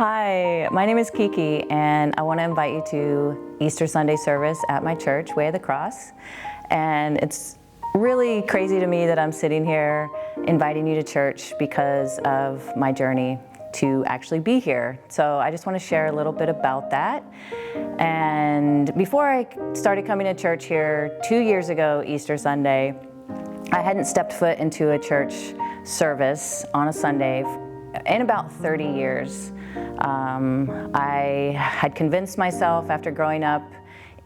Hi, my name is Kiki, and I want to invite you to Easter Sunday service at my church, Way of the Cross. And it's really crazy to me that I'm sitting here inviting you to church because of my journey to actually be here. So I just want to share a little bit about that. And before I started coming to church here 2 years ago, Easter Sunday, I hadn't stepped foot into a church service on a Sunday in about 30 years. I had convinced myself after growing up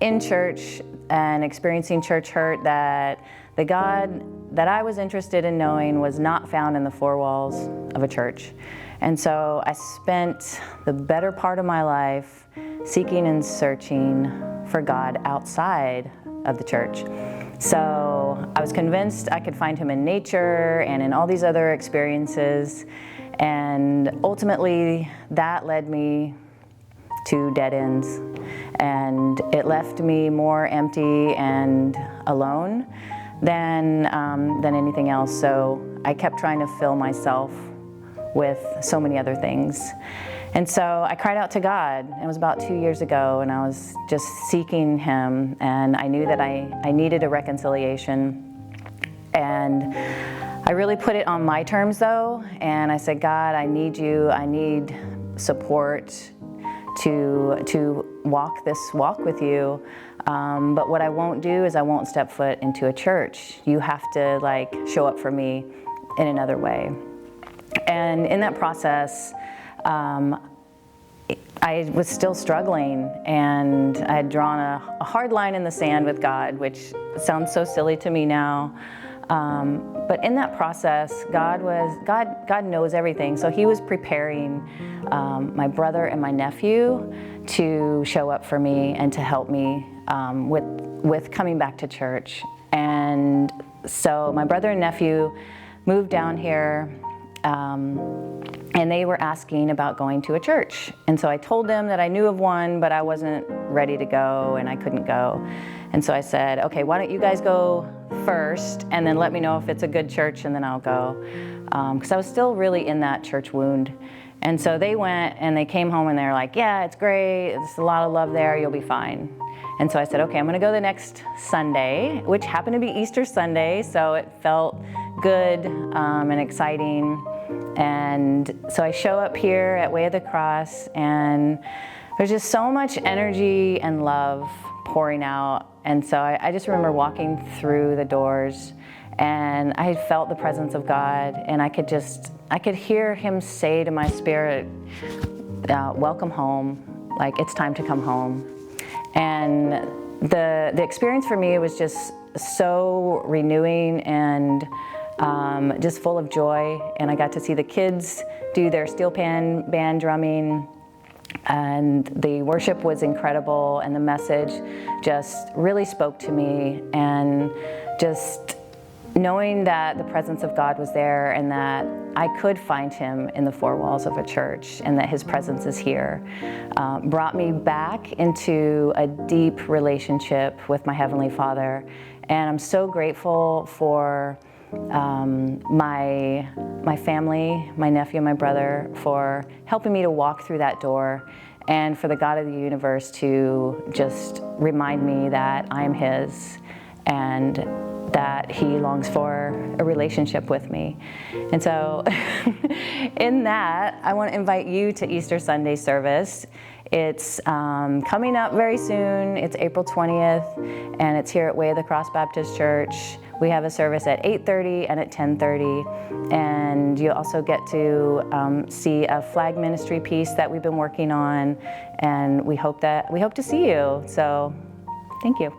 in church and experiencing church hurt that the God that I was interested in knowing was not found in the four walls of a church. And so I spent the better part of my life seeking and searching for God outside of the church. So I was convinced I could find him in nature and in all these other experiences. And ultimately, that led me to dead ends. And it left me more empty and alone than anything else. So I kept trying to fill myself with so many other things. And so I cried out to God. It was about 2 years ago, and I was just seeking him. And I knew that I needed a reconciliation. And I really put it on my terms though, and I said, God, I need you. I need support to walk this walk with you. But what I won't do is I won't step foot into a church. You have to show up for me in another way. And in that process, I was still struggling, and I had drawn a hard line in the sand with God, which sounds so silly to me now. But in that process, God knows everything. So he was preparing my brother and my nephew to show up for me and to help me with coming back to church. And so my brother and nephew moved down here, and they were asking about going to a church. And so I told them that I knew of one, but I wasn't ready to go and I couldn't go. And so I said, okay, why don't you guys go first and then let me know if it's a good church and then I'll go. Because I was still really in that church wound. And so they went and they came home and they were like, yeah, it's great. There's a lot of love there. You'll be fine. And so I said, okay, I'm going to go the next Sunday, which happened to be Easter Sunday. So it felt good and exciting. And so I show up here at Way of the Cross, and there's just so much energy and love pouring out. And so I just remember walking through the doors, and I had felt the presence of God, and I could hear him say to my spirit, welcome home, it's time to come home. And the experience for me was just so renewing and just full of joy. And I got to see the kids do their steel pan band drumming, and the worship was incredible, and the message just really spoke to me. And just knowing that the presence of God was there and that I could find him in the four walls of a church and that his presence is here brought me back into a deep relationship with my Heavenly Father. And I'm so grateful for my family, my nephew and my brother, for helping me to walk through that door, and for the God of the universe to just remind me that I am his and that he longs for a relationship with me. And so in that, I want to invite you to Easter Sunday service. It's coming up very soon. It's April 20th, and it's here at Way of the Cross Baptist Church. We have a service at 8:30 and at 10:30, and you'll also get to see a flag ministry piece that we've been working on, and we hope to see you. So, thank you.